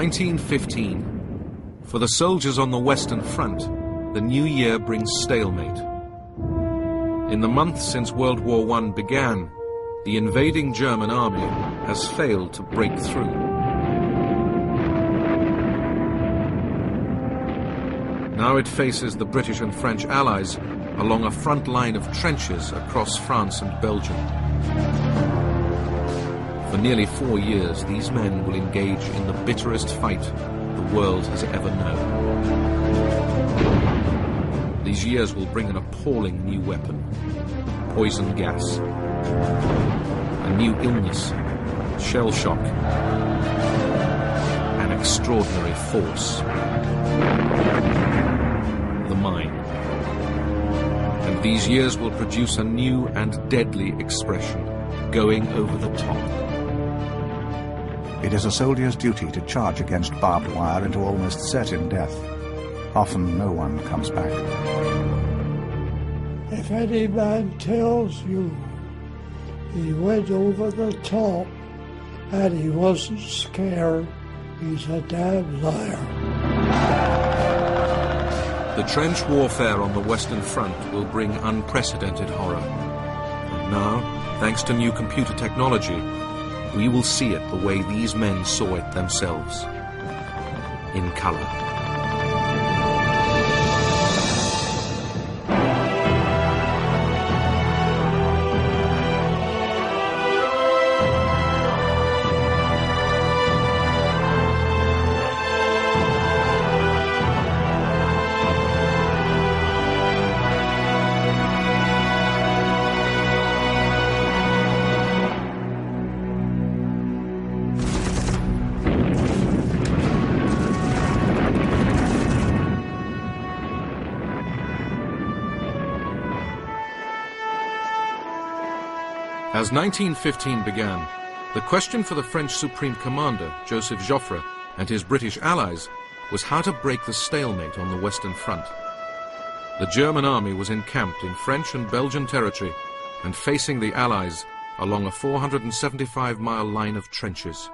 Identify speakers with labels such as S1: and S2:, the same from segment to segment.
S1: 1915. For the soldiers on the Western Front, the new year brings stalemate. In the months since World War I began, the invading German army has failed to break through. Now it faces the British and French allies along a front line of trenches across France and Belgium. For nearly 4 years, these men will engage in the bitterest fight the world has ever known. These years will bring an appalling new weapon, poison gas, a new illness, shell shock, an extraordinary force, the mind. And these years will produce a new and deadly expression, going over the top.
S2: It is a soldier's duty to charge against barbed wire into almost certain death. Often no one comes back.
S3: If any man tells you he went over the top and he wasn't scared, he's a damn liar.
S1: The trench warfare on the Western Front will bring unprecedented horror. And now, thanks to new computer technology, we will see it the way these men saw it themselves, in color. As 1915 began, the question for the French Supreme Commander, Joseph Joffre, and his British allies was how to break the stalemate on the Western Front. The German army was encamped in French and Belgian territory and facing the Allies along a 475-mile line of trenches.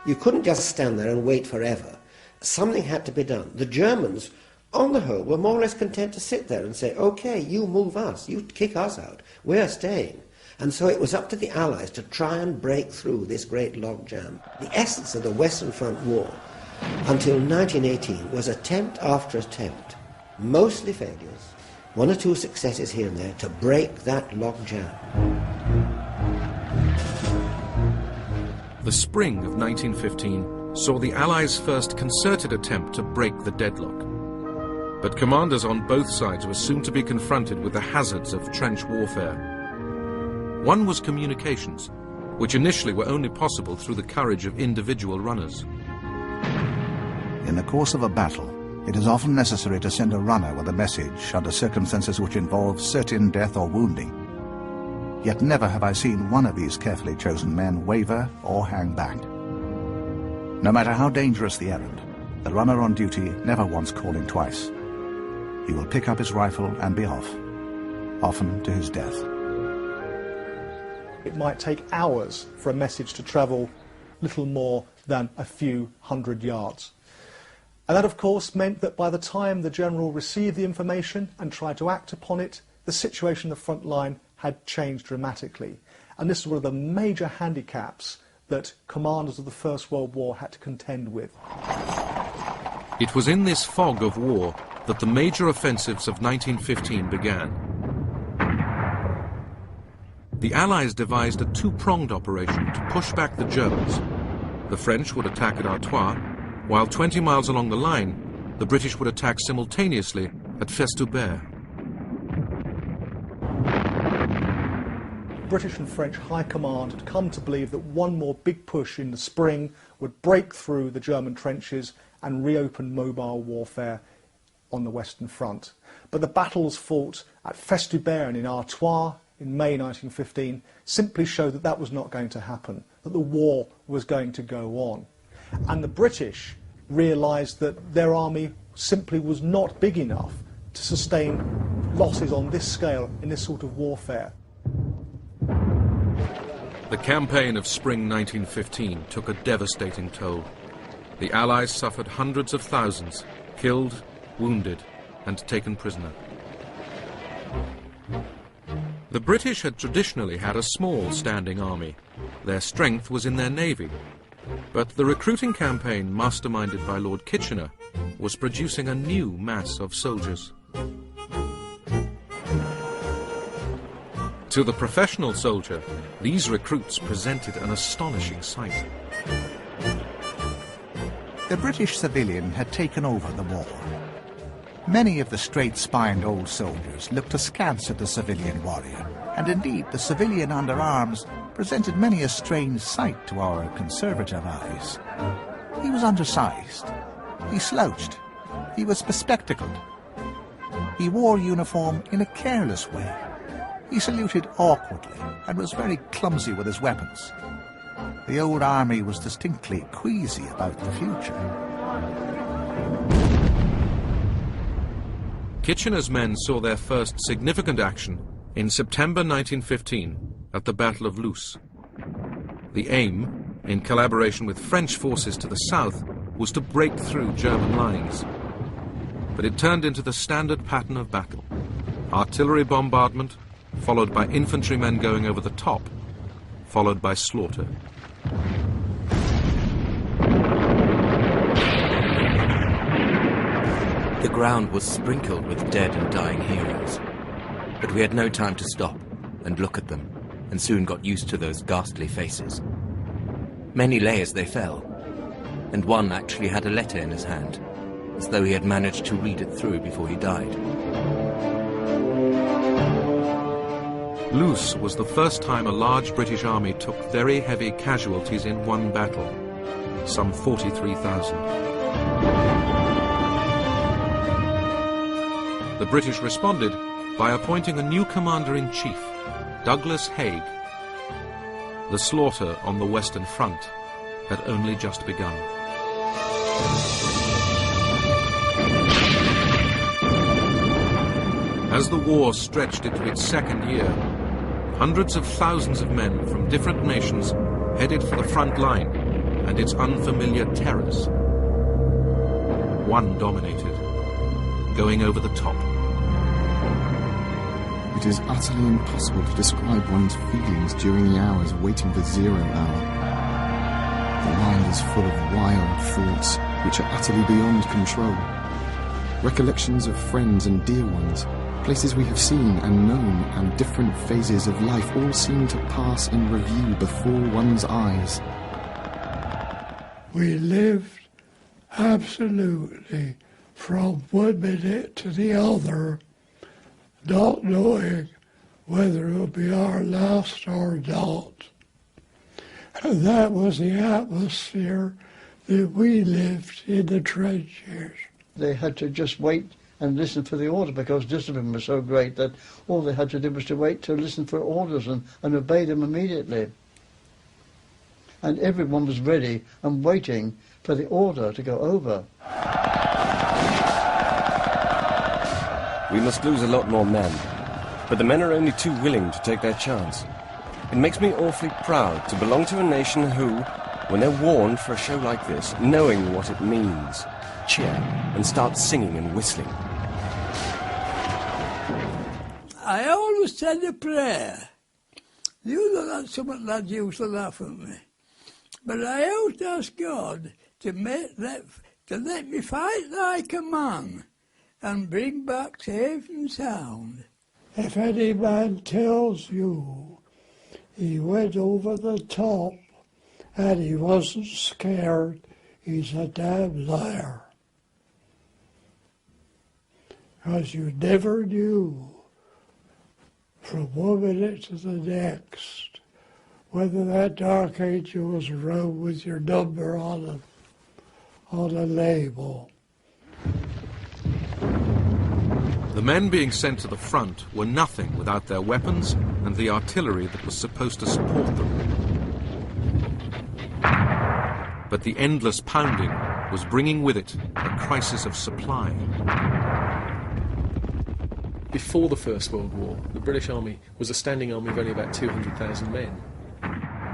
S4: You couldn't just stand there and wait forever. Something had to be done. The Germans, on the whole, were more or less content to sit there and say, OK, you move us, you kick us out, we're staying. And so it was up to the Allies to try and break through this great logjam. The essence of the Western Front War until 1918 was attempt after attempt, mostly failures, 1 or 2 successes here and there, to break that logjam.
S1: The spring of 1915 saw the Allies' first concerted attempt to break the deadlock. But commanders on both sides were soon to be confronted with the hazards of trench warfare. One was communications, which initially were only possible through the courage of individual runners.
S2: In the course of a battle, it is often necessary to send a runner with a message under circumstances which involve certain death or wounding. Yet never have I seen one of these carefully chosen men waver or hang back. No matter how dangerous the errand, the runner on duty never wants calling twice. He will pick up his rifle and be off, often to his death.
S5: It might take hours for a message to travel little more than a few hundred yards. And that, of course, meant that by the time the general received the information and tried to act upon it, the situation on the front line had changed dramatically. And this is one of the major handicaps that commanders of the First World War had to contend with.
S1: It was in this fog of war that the major offensives of 1915 began. The Allies devised a two-pronged operation to push back the Germans. The French would attack at Artois, while 20 miles along the line, the British would attack simultaneously at Festubert.
S5: British and French High Command had come to believe that one more big push in the spring would break through the German trenches and reopen mobile warfare on the Western Front. But the battles fought at Festubert and in Artois in May 1915 simply showed that that was not going to happen, that the war was going to go on. And the British realised that their army simply was not big enough to sustain losses on this scale in this sort of warfare.
S1: The campaign of spring 1915 took a devastating toll. The Allies suffered hundreds of thousands, killed, wounded, and taken prisoner. The British had traditionally had a small standing army. Their strength was in their navy. But the recruiting campaign masterminded by Lord Kitchener was producing a new mass of soldiers. To the professional soldier, these recruits presented an astonishing sight.
S2: The British civilian had taken over the war. Many of the straight-spined old soldiers looked askance at the civilian warrior, and indeed the civilian under arms presented many a strange sight to our conservative eyes. He was undersized, he slouched, he was bespectacled. He wore uniform in a careless way. He saluted awkwardly and was very clumsy with his weapons. The old army was distinctly queasy about the future.
S1: Kitchener's men saw their first significant action in September 1915 at the Battle of Loos. The aim, in collaboration with French forces to the south, was to break through German lines. But it turned into the standard pattern of battle: artillery bombardment, followed by infantrymen going over the top, followed by slaughter.
S6: The ground was sprinkled with dead and dying heroes, but we had no time to stop and look at them, and soon got used to those ghastly faces. Many lay as they fell, and one actually had a letter in his hand, as though he had managed to read it through before he died.
S1: Loos was the first time a large British army took very heavy casualties in one battle, some 43,000. The British responded by appointing a new commander-in-chief, Douglas Haig. The slaughter on the Western Front had only just begun. As the war stretched into its second year, hundreds of thousands of men from different nations headed for the front line and its unfamiliar terrors. One dominated, going over the top.
S7: It is utterly impossible to describe one's feelings during the hours waiting for 0 hour. The mind is full of wild thoughts which are utterly beyond control. Recollections of friends and dear ones, places we have seen and known, and different phases of life all seem to pass in review before one's eyes.
S3: We lived absolutely from 1 minute to the other, not knowing whether it would be our last or not. And that was the atmosphere that we lived in the trenches.
S8: They had to just wait and listen for the order, because discipline was so great that all they had to do was to wait to listen for orders and obey them immediately. And everyone was ready and waiting for the order to go over.
S9: We must lose a lot more men, but the men are only too willing to take their chance. It makes me awfully proud to belong to a nation who, when they're warned for a show like this, knowing what it means, cheer and start singing and whistling.
S10: I always said a prayer. You know that some of the lads used to laugh at me. But I always to ask God to let me fight like a man and bring back safe and sound.
S3: If any man tells you he went over the top and he wasn't scared, he's a damn liar. Because you never knew from 1 minute to the next whether that dark angel was around with your number on a label.
S1: The men being sent to the front were nothing without their weapons and the artillery that was supposed to support them. But the endless pounding was bringing with it a crisis of supply.
S11: Before the First World War, the British Army was a standing army of only about 200,000 men.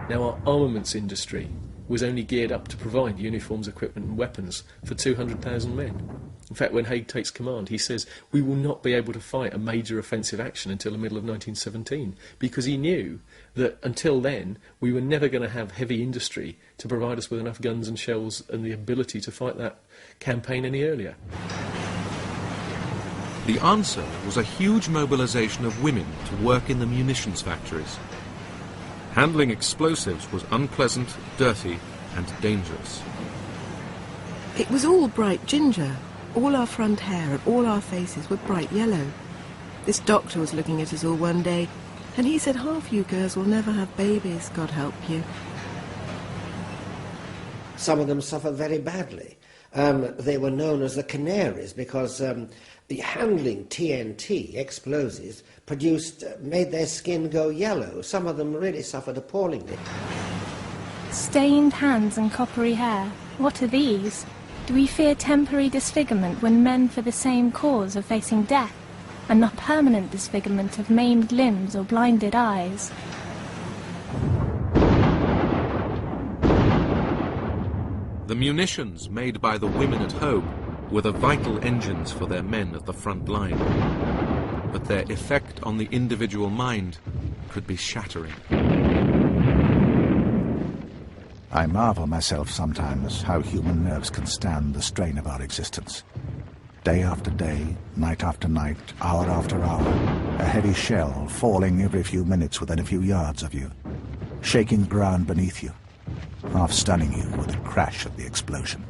S11: Now our armaments industry was only geared up to provide uniforms, equipment and weapons for 200,000 men. In fact, when Haig takes command, he says, we will not be able to fight a major offensive action until the middle of 1917, because he knew that until then we were never going to have heavy industry to provide us with enough guns and shells and the ability to fight that campaign any earlier.
S1: The answer was a huge mobilization of women to work in the munitions factories. Handling explosives was unpleasant, dirty and dangerous.
S12: It was all bright ginger. All our front hair and all our faces were bright yellow. This doctor was looking at us all one day, and he said, half you girls will never have babies, God help you.
S4: Some of them suffered very badly. They were known as the canaries because the handling TNT, explosives, made their skin go yellow. Some of them really suffered appallingly.
S13: Stained hands and coppery hair. What are these? Do we fear temporary disfigurement when men for the same cause are facing death, and not permanent disfigurement of maimed limbs or blinded eyes?
S1: The munitions made by the women at home were the vital engines for their men at the front line. But their effect on the individual mind could be shattering.
S2: I marvel myself sometimes how human nerves can stand the strain of our existence. Day after day, night after night, hour after hour, a heavy shell falling every few minutes within a few yards of you, shaking the ground beneath you, half stunning you with the crash of the explosion.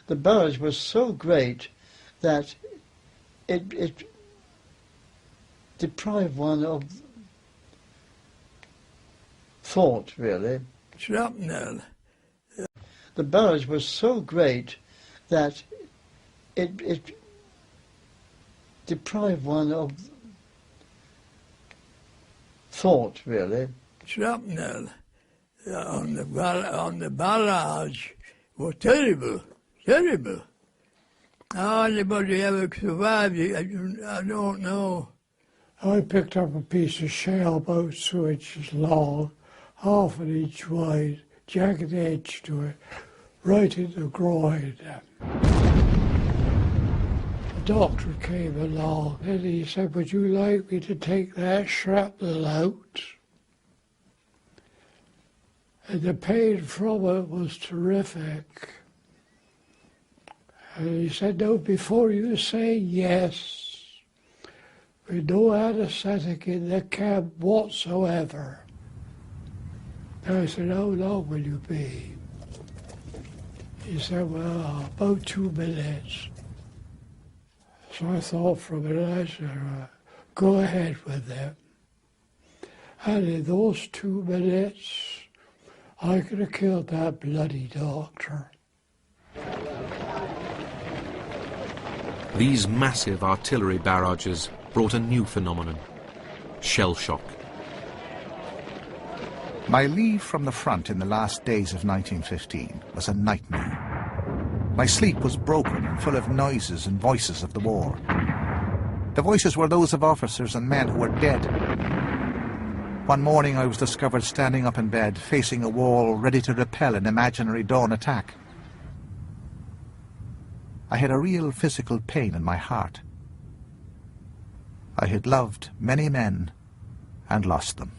S8: The barrage was so great that it deprived one of thought, really.
S10: Shrapnel.
S8: The barrage was so great that it deprived one of thought, really.
S10: Shrapnel on the barrage was terrible, terrible. How anybody ever survived it, I don't know.
S3: I picked up a piece of shell about 2 inches long, half an inch wide, jagged edge to it, right in the groin. The doctor came along and he said, would you like me to take that shrapnel out? And the pain from it was terrific. And he said, no, before you say yes, with no anesthetic in the camp whatsoever. And I said, how long will you be? He said, well, about 2 minutes. So I thought for a minute, I said, go ahead with them. And in those 2 minutes, I could have killed that bloody doctor.
S1: These massive artillery barrages brought a new phenomenon: shell shock.
S2: My leave from the front in the last days of 1915 was a nightmare. My sleep was broken and full of noises and voices of the war. The voices were those of officers and men who were dead. One morning I was discovered standing up in bed, facing a wall, ready to repel an imaginary dawn attack. I had a real physical pain in my heart. I had loved many men and lost them.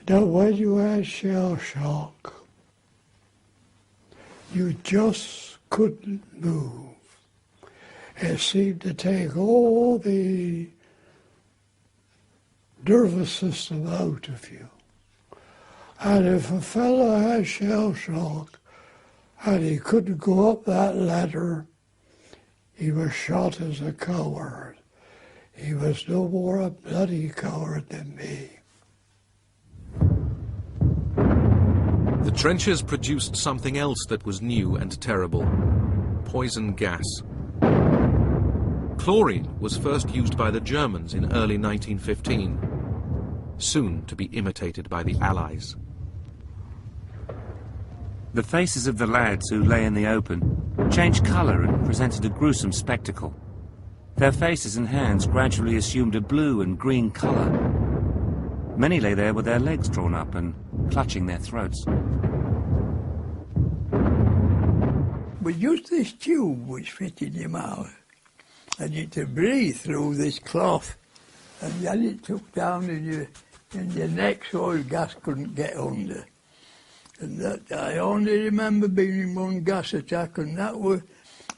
S3: Now, when you had shell shock, you just couldn't move. It seemed to take all the nervous system out of you. And if a fellow had shell shock and he couldn't go up that ladder, he was shot as a coward. He was no more a bloody coward than me.
S1: The trenches produced something else that was new and terrible: poison gas. Chlorine was first used by the Germans in early 1915, soon to be imitated by the Allies.
S14: The faces of the lads who lay in the open changed colour and presented a gruesome spectacle. Their faces and hands gradually assumed a blue and green colour. Many lay there with their legs drawn up and clutching their throats.
S10: But just this tube which fitted your mouth, and you to breathe through this cloth, and then it took down in your neck so the gas couldn't get under. And that I only remember being in one gas attack, and that was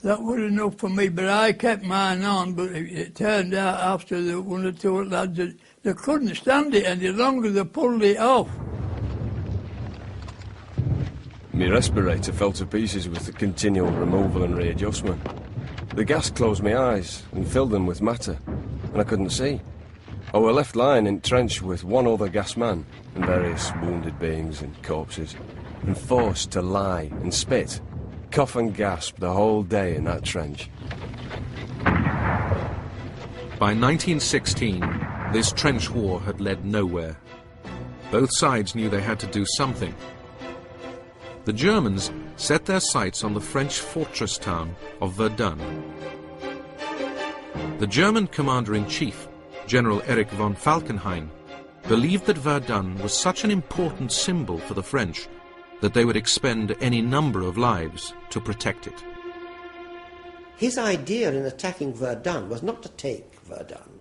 S10: enough for me. But I kept mine on. But it turned out after the one or two lads that they couldn't stand it any longer. They pulled it off.
S9: My respirator fell to pieces with the continual removal and readjustment. The gas closed my eyes and filled them with matter, and I couldn't see. I were left lying in trench with one other gas man and various wounded beings and corpses, and forced to lie and spit, cough and gasp the whole day in that trench.
S1: By 1916, this trench war had led nowhere. Both sides knew they had to do something. The Germans set their sights on the French fortress town of Verdun. The German commander-in-chief, General Erich von Falkenhayn, believed that Verdun was such an important symbol for the French that they would expend any number of lives to protect it.
S4: His idea in attacking Verdun was not to take Verdun,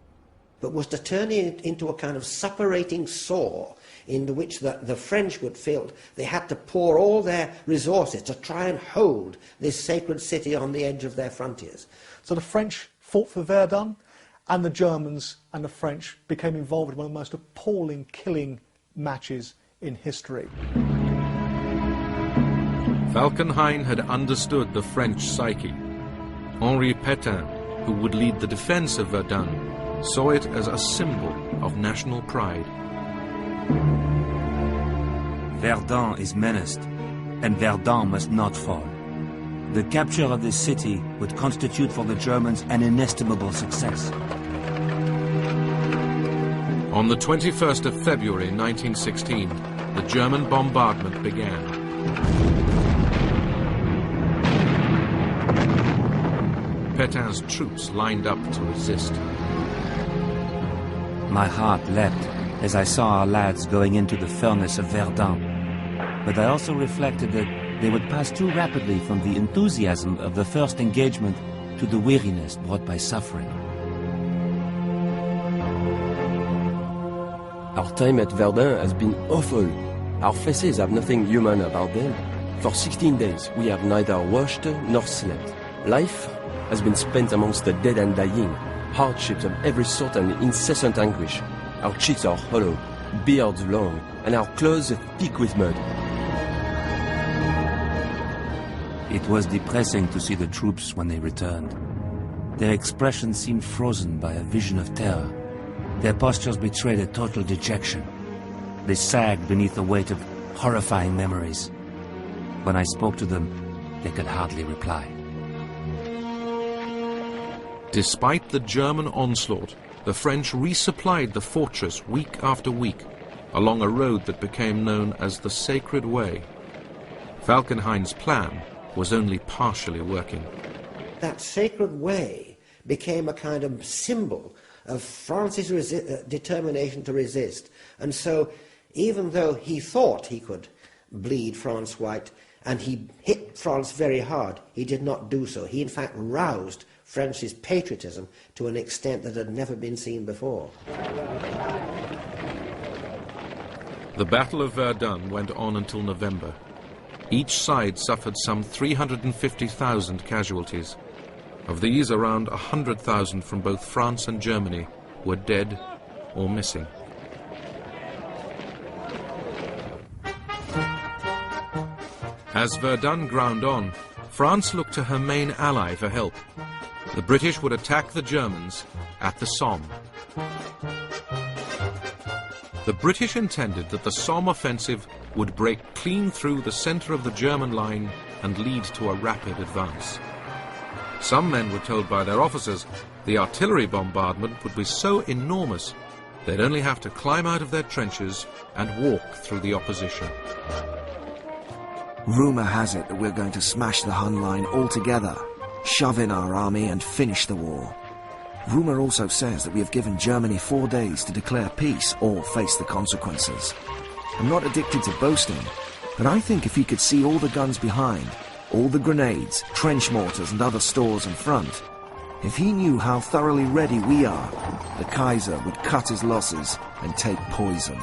S4: but was to turn it into a kind of suppurating sore in which the French would feel they had to pour all their resources to try and hold this sacred city on the edge of their frontiers.
S5: So the French fought for Verdun, and the Germans and the French became involved in one of the most appalling killing matches in history.
S1: Falkenhayn had understood the French psyche. Henri Pétain, who would lead the defense of Verdun, saw it as a symbol of national pride.
S14: Verdun is menaced, and Verdun must not fall. The capture of this city would constitute for the Germans an inestimable success.
S1: On the 21st of February 1916, the German bombardment began. Pétain's troops lined up to resist.
S14: My heart leapt as I saw our lads going into the furnace of Verdun. But I also reflected that they would pass too rapidly from the enthusiasm of the first engagement to the weariness brought by suffering.
S9: Our time at Verdun has been awful. Our faces have nothing human about them. For 16 days we have neither washed nor slept. Life has been spent amongst the dead and dying, hardships of every sort and incessant anguish. Our cheeks are hollow, beards long, and our clothes thick with mud.
S14: It was depressing to see the troops when they returned. Their expressions seemed frozen by a vision of terror. Their postures betrayed a total dejection. They sagged beneath the weight of horrifying memories. When I spoke to them, they could hardly reply.
S1: Despite the German onslaught, the French resupplied the fortress week after week along a road that became known as the Sacred Way. Falkenhayn's plan was only partially working.
S4: That Sacred Way became a kind of symbol of France's determination to resist. And so, even though he thought he could bleed France white, and he hit France very hard, he did not do so. He, in fact, roused France's patriotism to an extent that had never been seen before.
S1: The Battle of Verdun went on until November. Each side suffered some 350,000 casualties. Of these, around 100,000 from both France and Germany were dead or missing. As Verdun ground on, France looked to her main ally for help. The British would attack the Germans at the Somme. The British intended that the Somme offensive would break clean through the center of the German line and lead to a rapid advance. Some men were told by their officers the artillery bombardment would be so enormous they'd only have to climb out of their trenches and walk through the opposition.
S15: Rumour has it that we're going to smash the Hun line altogether, shove in our army and finish the war. Rumour also says that we have given Germany 4 days to declare peace or face the consequences. I'm not addicted to boasting, but I think if he could see all the guns behind, all the grenades, trench mortars and other stores in front, if he knew how thoroughly ready we are, the Kaiser would cut his losses and take poison.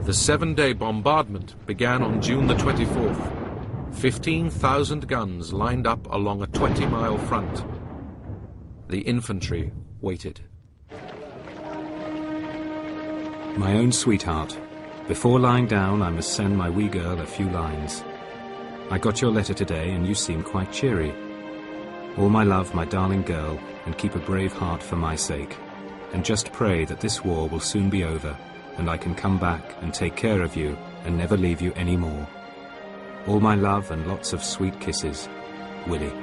S1: The 7-day bombardment began on June the 24th. 15,000 guns lined up along a 20-mile front. The infantry waited.
S16: My own sweetheart, before lying down I must send my wee girl a few lines. I got your letter today and you seem quite cheery. All my love, my darling girl, and keep a brave heart for my sake. And just pray that this war will soon be over and I can come back and take care of you and never leave you any more. All my love and lots of sweet kisses, Willie.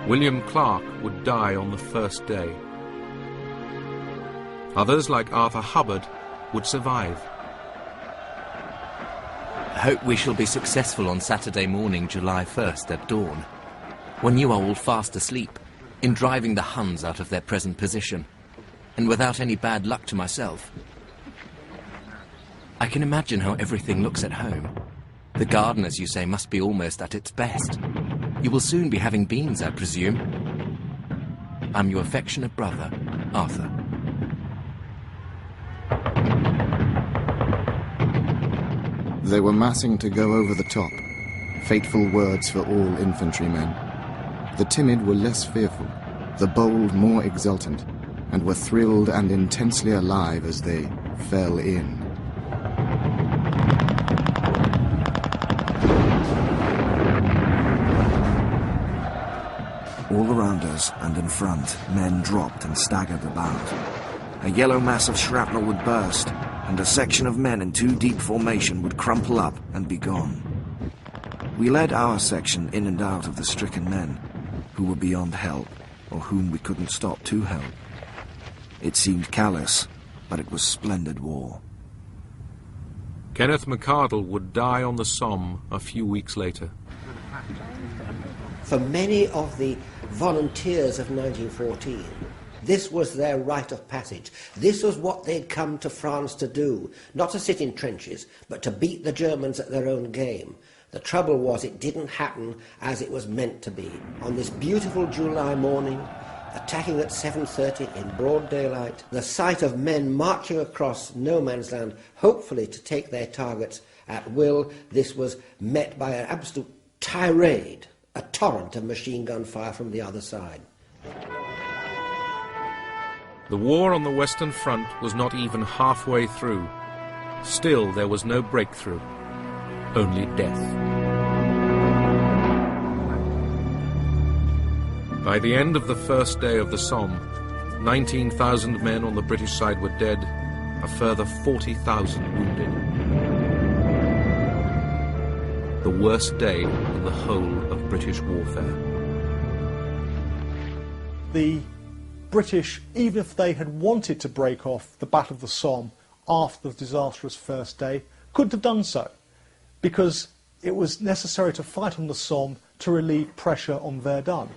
S1: William Clark would die on the first day. Others, like Arthur Hubbard, would survive.
S6: I hope we shall be successful on Saturday morning, July 1st at dawn, when you are all fast asleep, in driving the Huns out of their present position, and without any bad luck to myself. I can imagine how everything looks at home. The garden, as you say, must be almost at its best. You will soon be having beans, I presume. I'm your affectionate brother, Arthur.
S7: They were massing to go over the top. Fateful words for all infantrymen. The timid were less fearful, the bold more exultant, and were thrilled and intensely alive as they fell in.
S15: All around us and in front, men dropped and staggered about. A yellow mass of shrapnel would burst, and a section of men in 2 deep formation would crumple up and be gone. We led our section in and out of the stricken men, who were beyond help, or whom we couldn't stop to help. It seemed callous, but it was splendid war.
S1: Kenneth McArdle would die on the Somme a few weeks later.
S4: For many of the volunteers of 1914, this was their rite of passage. This was what they'd come to France to do, not to sit in trenches, but to beat the Germans at their own game. The trouble was it didn't happen as it was meant to be. On this beautiful July morning, attacking at 7:30 in broad daylight, the sight of men marching across no man's land, hopefully to take their targets at will, this was met by an absolute tirade, a torrent of machine gun fire from the other side.
S1: The war on the Western Front was not even halfway through. Still, there was no breakthrough, only death. By the end of the first day of the Somme, 19,000 men on the British side were dead, a further 40,000 wounded. The worst day in the whole of British warfare.
S5: The British, even if they had wanted to break off the Battle of the Somme after the disastrous first day, couldn't have done so, because it was necessary to fight on the Somme to relieve pressure on Verdun.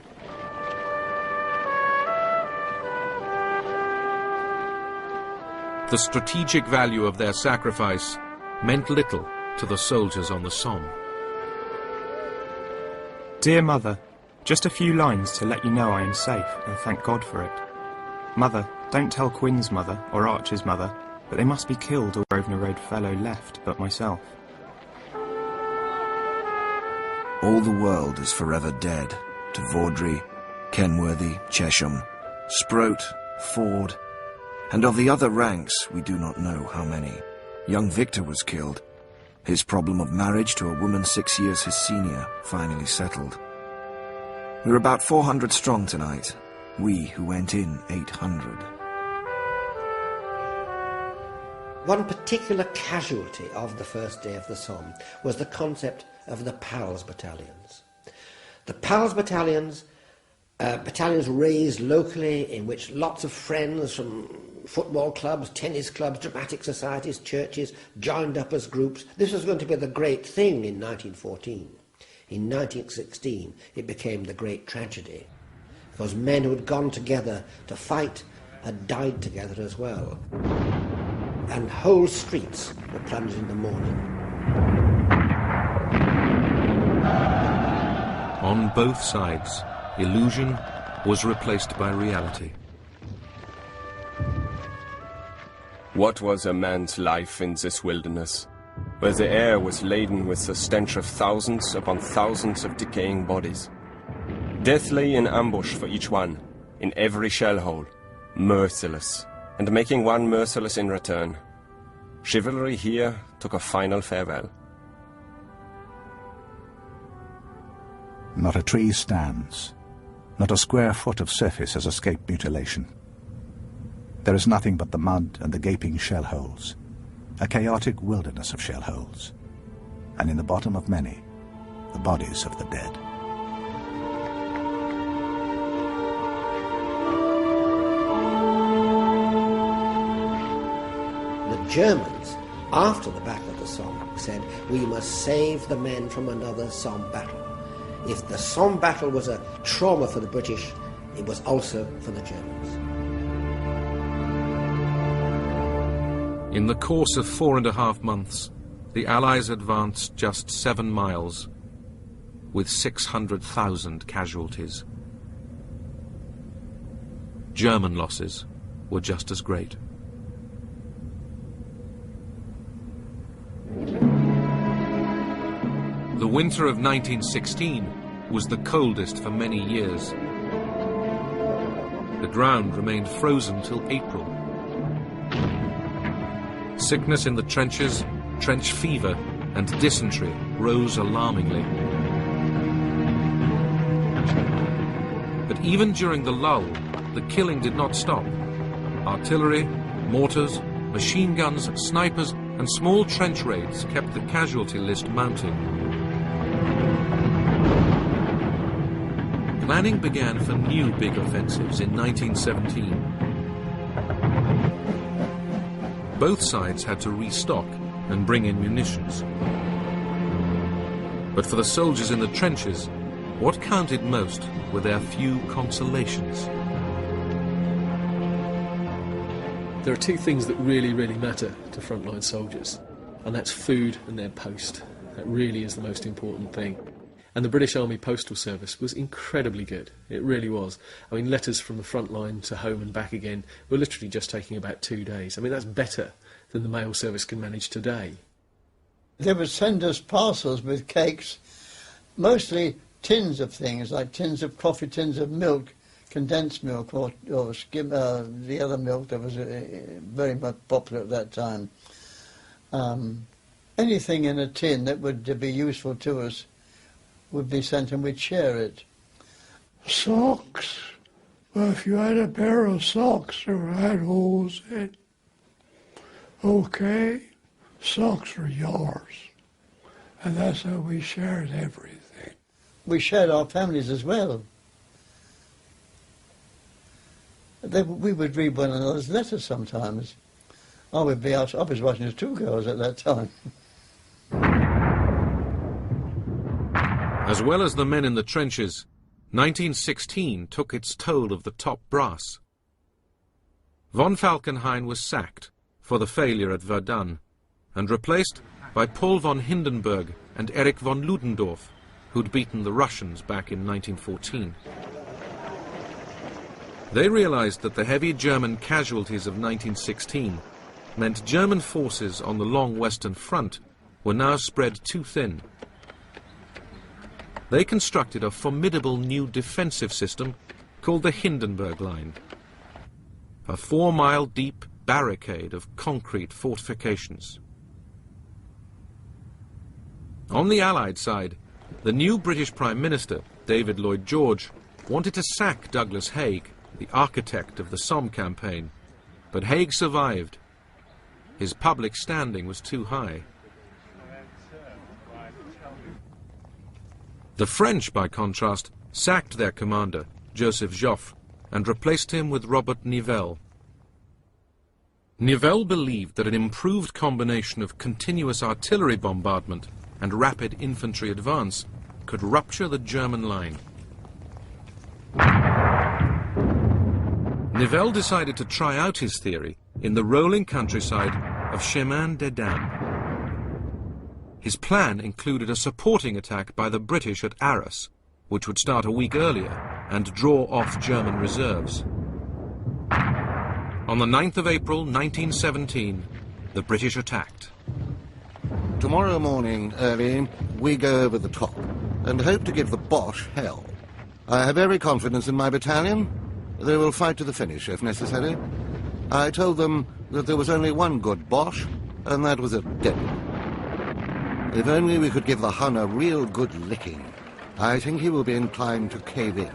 S1: The strategic value of their sacrifice meant little to the soldiers on the Somme.
S17: Dear Mother, just a few lines to let you know I am safe, and thank God for it. Mother, don't tell Quinn's mother, or Archer's mother, that they must be killed or Grosvenor Road fellow left but myself.
S15: All the world is forever dead to Vaudry, Kenworthy, Chesham, Sproat, Ford, and of the other ranks we do not know how many. Young Victor was killed. His problem of marriage to a woman 6 years his senior finally settled. We're about 400 strong tonight, we who went in 800.
S4: One particular casualty of the first day of the Somme was the concept of the PALS battalions. The PALS battalions Battalions raised locally in which lots of friends from football clubs, tennis clubs, dramatic societies, churches joined up as groups. This was going to be the great thing in 1914. In 1916 it became the great tragedy, because men who had gone together to fight had died together as well, and whole streets were plunged into mourning.
S1: On both sides, illusion was replaced by reality.
S9: What was a man's life in this wilderness, where the air was laden with the stench of thousands upon thousands of decaying bodies? Death lay in ambush for each one, in every shell hole, merciless, and making one merciless in return. Chivalry here took a final farewell.
S2: Not a tree stands. Not a square foot of surface has escaped mutilation. There is nothing but the mud and the gaping shell holes, a chaotic wilderness of shell holes, and in the bottom of many, the bodies of the dead.
S4: The Germans, after the Battle of the Somme, said, we must save the men from another Somme battle. If the Somme battle was a trauma for the British, it was also for the Germans.
S1: In the course of 4.5 months, the Allies advanced just 7 miles, with 600,000 casualties. German losses were just as great. The winter of 1916 was the coldest for many years. The ground remained frozen till April. Sickness in the trenches, trench fever, and dysentery rose alarmingly. But even during the lull, the killing did not stop. Artillery, mortars, machine guns, snipers, and small trench raids kept the casualty list mounting. Planning began for new big offensives in 1917. Both sides had to restock and bring in munitions. But for the soldiers in the trenches, what counted most were their few consolations.
S11: There are two things that really, really matter to frontline soldiers, and that's food and their post. That really is the most important thing. And the British Army Postal Service was incredibly good. It really was. I mean, letters from the front line to home and back again were literally just taking about 2 days. I mean, that's better than the mail service can manage today.
S8: They would send us parcels with cakes, mostly tins of things, like tins of coffee, tins of milk, condensed milk, or skim, the other milk that was very much popular at that time. Anything in a tin that would be useful to us would be sent, and we'd share it.
S3: Socks. Well, if you had a pair of socks that had holes in, okay, socks were yours. And that's how we shared everything.
S8: We shared our families as well. We would read one another's letters sometimes. I would be out, I was watching the 2 girls at that time.
S1: As well as the men in the trenches, 1916 took its toll of the top brass. Von Falkenhayn was sacked for the failure at Verdun and replaced by Paul von Hindenburg and Erich von Ludendorff, who'd beaten the Russians back in 1914. They realized that the heavy German casualties of 1916 meant German forces on the long Western Front were now spread too thin. They constructed a formidable new defensive system called the Hindenburg Line, a 4-mile-deep barricade of concrete fortifications. On the Allied side, the new British Prime Minister, David Lloyd George, wanted to sack Douglas Haig, the architect of the Somme campaign, but Haig survived. His public standing was too high. The French, by contrast, sacked their commander, Joseph Joffre and replaced him with Robert Nivelle. Nivelle believed that an improved combination of continuous artillery bombardment and rapid infantry advance could rupture the German line. Nivelle decided to try out his theory in the rolling countryside of Chemin des Dames. His plan included a supporting attack by the British at Arras, which would start a week earlier and draw off German reserves. On the 9th of April 1917, the British attacked.
S18: Tomorrow morning, early, we go over the top and hope to give the Boche hell. I have every confidence in my battalion. They will fight to the finish if necessary. I told them that there was only one good Boche, and that was a dead one. If only we could give the Hun a real good licking, I think he will be inclined to cave in.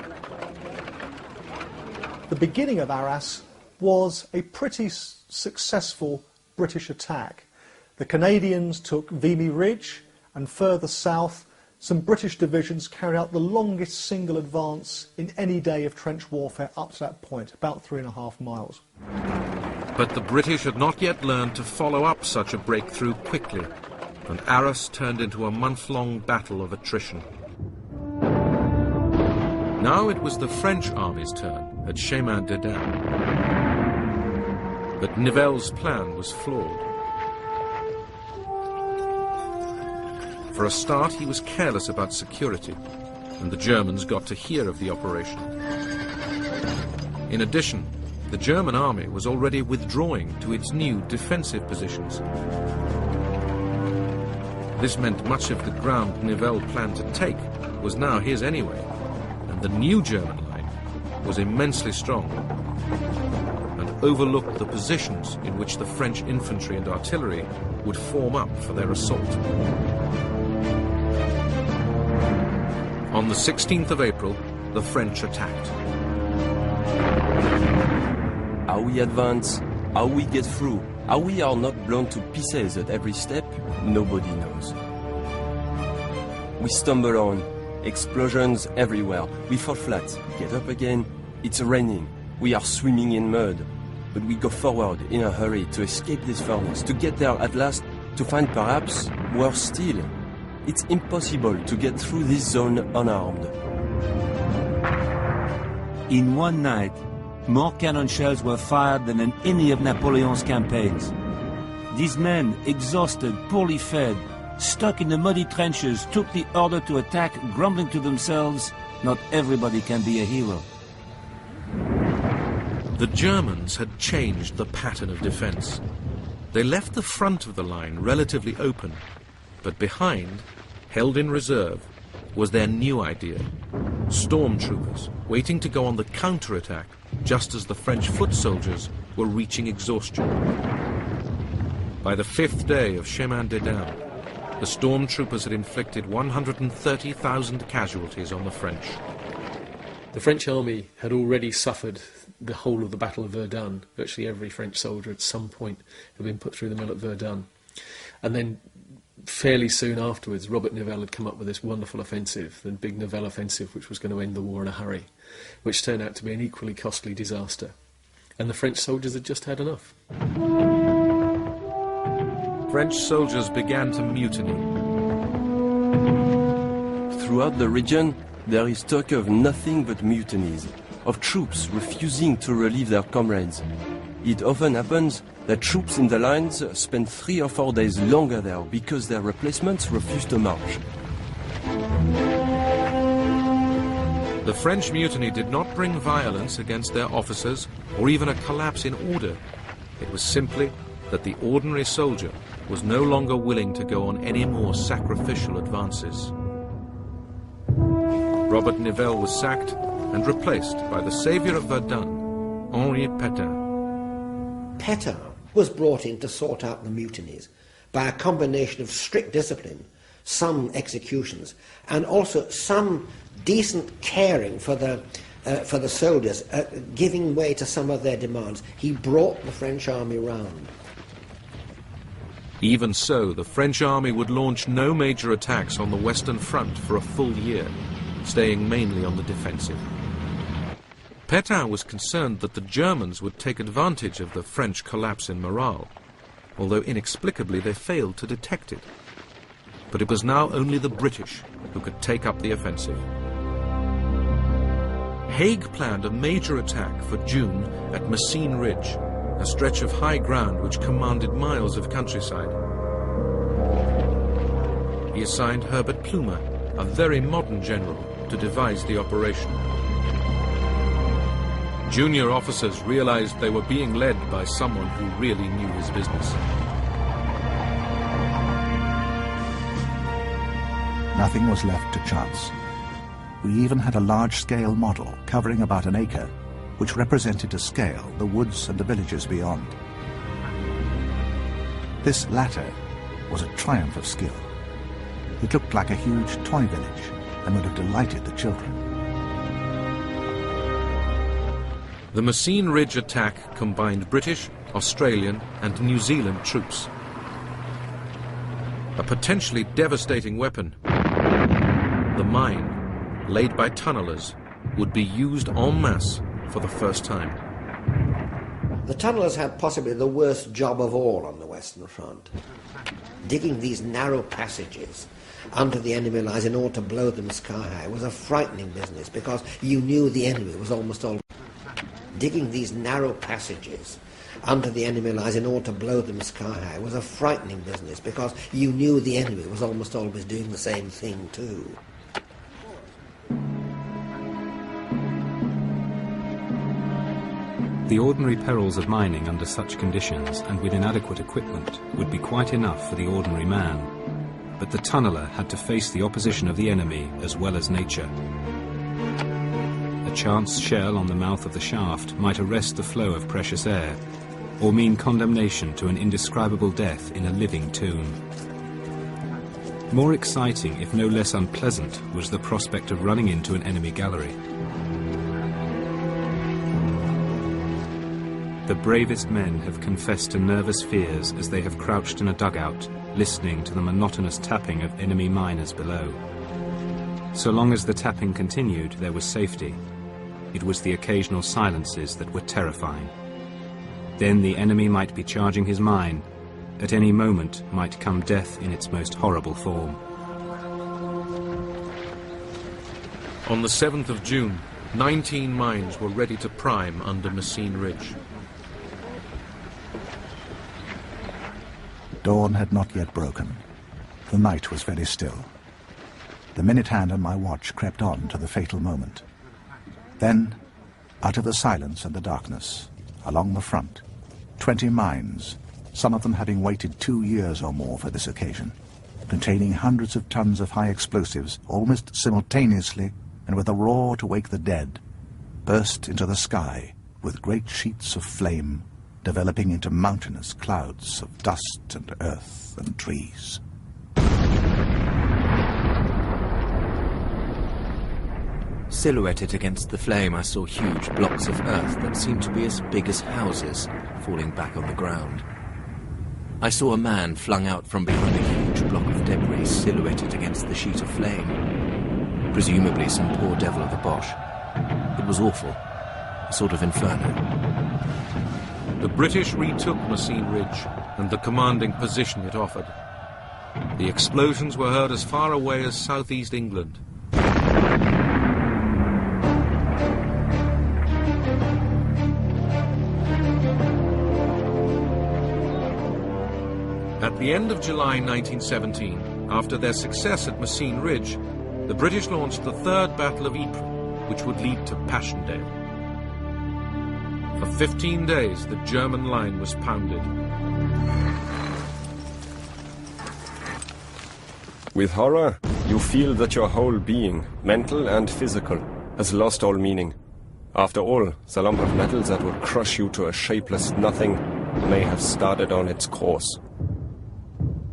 S5: The beginning of Arras was a pretty successful British attack. The Canadians took Vimy Ridge, and further south, some British divisions carried out the longest single advance in any day of trench warfare up to that point, about 3.5 miles.
S1: But the British had not yet learned to follow up such a breakthrough quickly, and Arras turned into a month-long battle of attrition. Now it was the French army's turn at Chemin des Dames. But Nivelle's plan was flawed. For a start, he was careless about security, and the Germans got to hear of the operation. In addition, the German army was already withdrawing to its new defensive positions. This meant much of the ground Nivelle planned to take was now his anyway, and the new German line was immensely strong and overlooked the positions in which the French infantry and artillery would form up for their assault. On the 16th of April, the French attacked.
S9: How we advance, how we get through, how we are not blown to pieces at every step, nobody knows. We stumble on, explosions everywhere, we fall flat, get up again, it's raining, we are swimming in mud. But we go forward in a hurry to escape this furnace, to get there at last, to find perhaps, worse still, it's impossible to get through this zone unarmed.
S14: In one night, more cannon shells were fired than in any of Napoleon's campaigns. These men, exhausted, poorly fed, stuck in the muddy trenches, took the order to attack, grumbling to themselves, "Not everybody can be a hero."
S1: The Germans had changed the pattern of defense. They left the front of the line relatively open, but behind, held in reserve, was their new idea. Stormtroopers waiting to go on the counterattack just as the French foot soldiers were reaching exhaustion. By the 5th day of Chemin des Dames, the stormtroopers had inflicted 130,000 casualties on the French.
S11: The French army had already suffered the whole of the Battle of Verdun. Virtually every French soldier at some point had been put through the mill at Verdun. And then fairly soon afterwards, Robert Nivelle had come up with this wonderful offensive, the Big Nivelle offensive, which was going to end the war in a hurry, which turned out to be an equally costly disaster. And the French soldiers had just had enough.
S1: French soldiers began to mutiny.
S9: Throughout the region, there is talk of nothing but mutinies, of troops refusing to relieve their comrades. It often happens that troops in the lines spend 3 or 4 days longer there because their replacements refuse to march.
S1: The French mutiny did not bring violence against their officers or even a collapse in order. It was simply that the ordinary soldier was no longer willing to go on any more sacrificial advances. Robert Nivelle was sacked and replaced by the saviour of Verdun, Henri Pétain.
S4: Pétain was brought in to sort out the mutinies by a combination of strict discipline, some executions, and also some decent caring for the soldiers, giving way to some of their demands. He brought the French army round.
S1: Even so, the French army would launch no major attacks on the Western Front for a full year, staying mainly on the defensive. Pétain was concerned that the Germans would take advantage of the French collapse in morale, although inexplicably they failed to detect it. But it was now only the British who could take up the offensive. Haig planned a major attack for June at Messines Ridge, a stretch of high ground which commanded miles of countryside. He assigned Herbert Plumer, a very modern general, to devise the operation. Junior officers realized they were being led by someone who really knew his business.
S2: Nothing was left to chance. We even had a large-scale model covering about an acre, which represented to scale the woods and the villages beyond. This latter was a triumph of skill. It looked like a huge toy village and would have delighted the children.
S1: The Messines Ridge attack combined British, Australian and New Zealand troops. A potentially devastating weapon, the mine, laid by tunnellers, would be used en masse for the first time.
S4: The tunnellers had possibly the worst job of all on the Western Front. Digging these narrow passages under the enemy lines in order to blow them sky high was a frightening business, because you knew the enemy was almost always... Digging these narrow passages under the enemy lines in order to blow them sky high was a frightening business, because you knew the enemy was almost always doing the same thing too.
S16: The ordinary perils of mining under such conditions and with inadequate equipment would be quite enough for the ordinary man. But the tunneler had to face the opposition of the enemy as well as nature. A chance shell on the mouth of the shaft might arrest the flow of precious air, or mean condemnation to an indescribable death in a living tomb. More exciting, if no less unpleasant, was the prospect of running into an enemy gallery. The bravest men have confessed to nervous fears as they have crouched in a dugout, listening to the monotonous tapping of enemy miners below. So long as the tapping continued, there was safety. It was the occasional silences that were terrifying. Then the enemy might be charging his mine. At any moment might come death in its most horrible form.
S1: On the 7th of June, 19 mines were ready to prime under Messines Ridge.
S2: Dawn had not yet broken. The night was very still. The minute hand on my watch crept on to the fatal moment. Then, out of the silence and the darkness, along the front, 20 mines, some of them having waited 2 years or more for this occasion, containing hundreds of tons of high explosives, almost simultaneously and with a roar to wake the dead, burst into the sky with great sheets of flame developing into mountainous clouds of dust and earth and trees.
S6: Silhouetted against the flame, I saw huge blocks of earth that seemed to be as big as houses falling back on the ground. I saw a man flung out from behind a huge block of debris silhouetted against the sheet of flame. Presumably some poor devil of a Boche. It was awful, a sort of inferno.
S1: The British retook Messines Ridge and the commanding position it offered. The explosions were heard as far away as southeast England. At the end of July 1917, after their success at Messines Ridge, the British launched the Third Battle of Ypres, which would lead to Passchendaele. For 15 days, the German line was pounded.
S9: With horror, you feel that your whole being, mental and physical, has lost all meaning. After all, the lump of metal that would crush you to a shapeless nothing may have started on its course.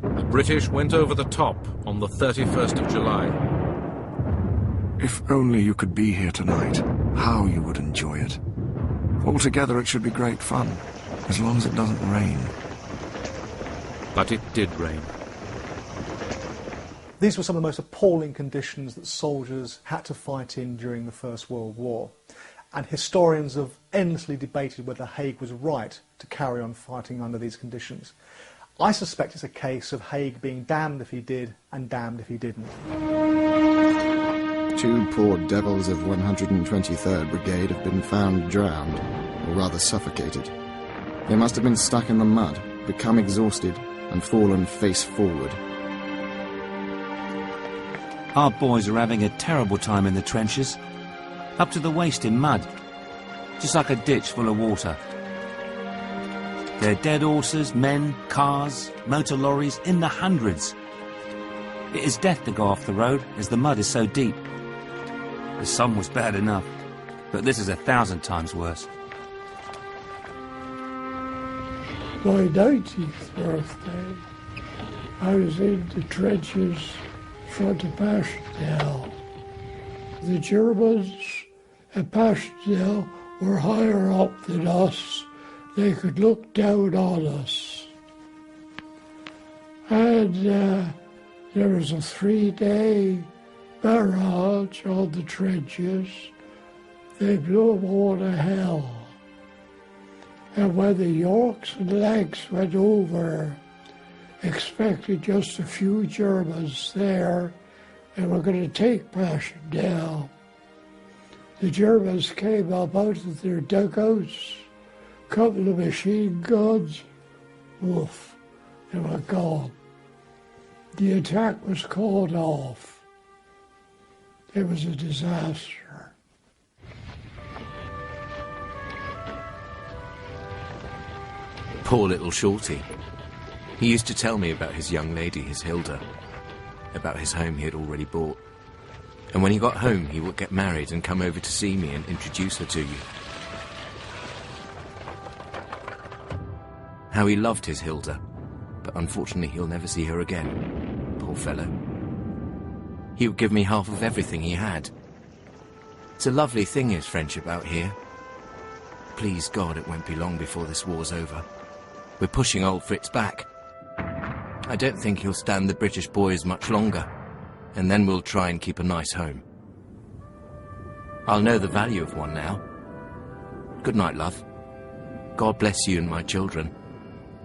S1: The British went over the top on the 31st of July.
S15: If only you could be here tonight, how you would enjoy it. Altogether, it should be great fun, as long as it doesn't rain.
S1: But it did rain.
S5: These were some of the most appalling conditions that soldiers had to fight in during the First World War. and historians have endlessly debated whether Haig was right to carry on fighting under these conditions. I suspect it's a case of Haig being damned if he did and damned if he didn't.
S7: 2 poor devils of 123rd Brigade have been found drowned, or rather suffocated. They must have been stuck in the mud, become exhausted, and fallen face forward.
S14: Our boys are having a terrible time in the trenches, up to the waist in mud, just like a ditch full of water. There are dead horses, men, cars, motor lorries in the hundreds. It is death to go off the road as the mud is so deep. The sun was bad enough, but this is 1,000 times worse.
S3: My 19th birthday, I was in the trenches in front of Passchendaele. The Germans at Passchendaele were higher up than us. They could look down on us. And there was a 3-day barrage on the trenches. They blew them all to hell. And when the Yorks and Lanks went over, expecting just a few Germans there, and were going to take Passchendaele, the Germans came up out of their dugouts, couple of machine guns, woof, they were gone. The attack was called off. It was a disaster.
S6: Poor little Shorty. He used to tell me about his young lady, his Hilda, about his home he had already bought. And when he got home, he would get married and come over to see me and introduce her to you. How he loved his Hilda, but unfortunately he'll never see her again. Poor fellow. He would give me half of everything he had. It's a lovely thing, his friendship out here. Please God, it won't be long before this war's over. We're pushing old Fritz back. I don't think he'll stand the British boys much longer, and then we'll try and keep a nice home. I'll know the value of one now. Good night, love. God bless you and my children,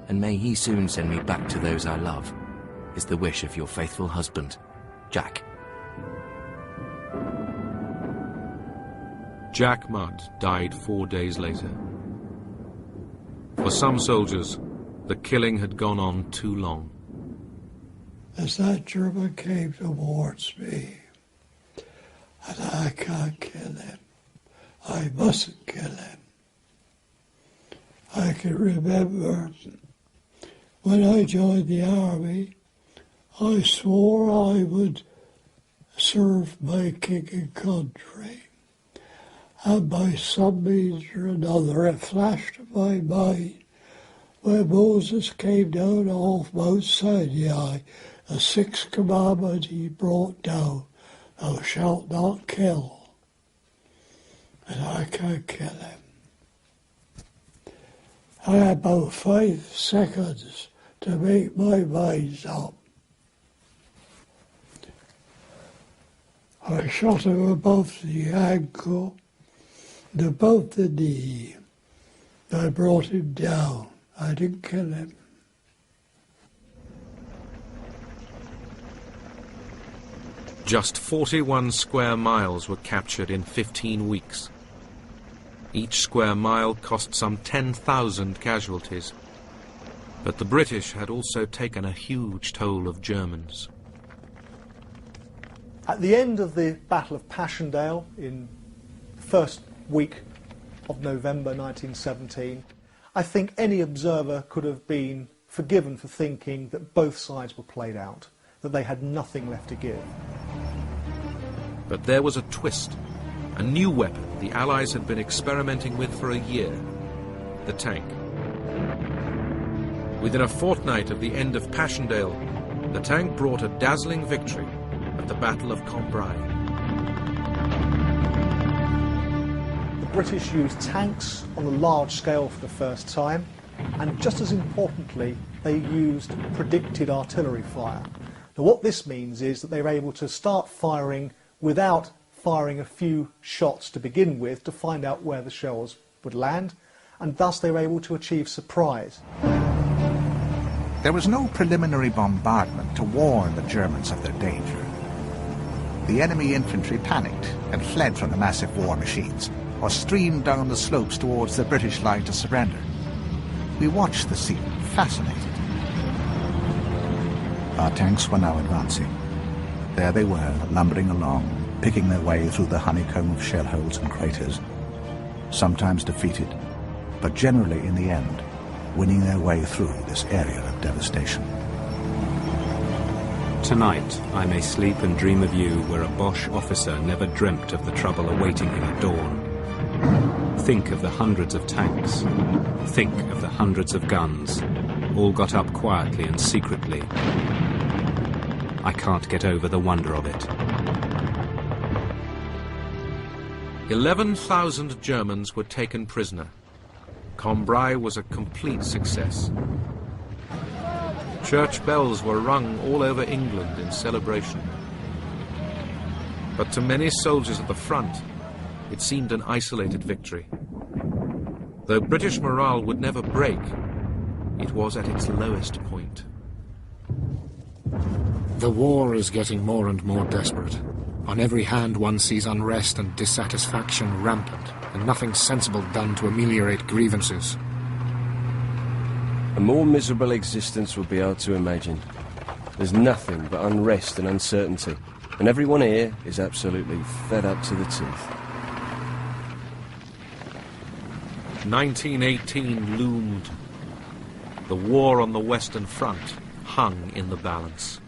S6: and may he soon send me back to those I love, is the wish of your faithful husband, Jack.
S1: Jack Mudd died 4 days later. For some soldiers, the killing had gone on too long.
S3: As that German came towards me, and I can't kill him, I mustn't kill him. I can remember when I joined the army, I swore I would serve my king and country. And by some means or another, it flashed in my mind when Moses came down off Mount Sinai, the 6th commandment he brought down, thou shalt not kill. And I can't kill him. I had about 5 seconds to make my mind up. I shot him above the ankle and above the knee. I brought him down. I didn't kill him.
S1: Just 41 square miles were captured in 15 weeks. Each square mile cost some 10,000 casualties. But the British had also taken a huge toll of Germans.
S5: At the end of the Battle of Passchendaele in the first week of November 1917, I think any observer could have been forgiven for thinking that both sides were played out, that they had nothing left to give.
S1: But there was a twist. A new weapon the Allies had been experimenting with for a year, the tank. Within a fortnight of the end of Passchendaele, the tank brought a dazzling victory at the Battle of Cambrai.
S5: The British used tanks on a large scale for the first time, and just as importantly, they used predicted artillery fire. Now what this means is that they were able to start firing without firing a few shots to begin with to find out where the shells would land, and thus they were able to achieve surprise.
S2: There was no preliminary bombardment to warn the Germans of their danger. The enemy infantry panicked and fled from the massive war machines, or streamed down the slopes towards the British line to surrender. We watched the scene, fascinated. Our tanks were now advancing. There they were, lumbering along, picking their way through the honeycomb of shell holes and craters, sometimes defeated, but generally in the end, winning their way through this area of devastation.
S16: Tonight, I may sleep and dream of you where a Boche officer never dreamt of the trouble awaiting him at dawn. Think of the hundreds of tanks. Think of the hundreds of guns, all got up quietly and secretly. I can't get over the wonder of it.
S1: 11,000 Germans were taken prisoner. Cambrai was a complete success. Church bells were rung all over England in celebration. But to many soldiers at the front, it seemed an isolated victory. Though British morale would never break, it was at its lowest point.
S19: The war is getting more and more desperate. On every hand one sees unrest and dissatisfaction rampant, and nothing sensible done to ameliorate grievances.
S9: A more miserable existence would be hard to imagine. There's nothing but unrest and uncertainty, and everyone here is absolutely fed up to the teeth.
S1: 1918 loomed. The war on the Western Front hung in the balance.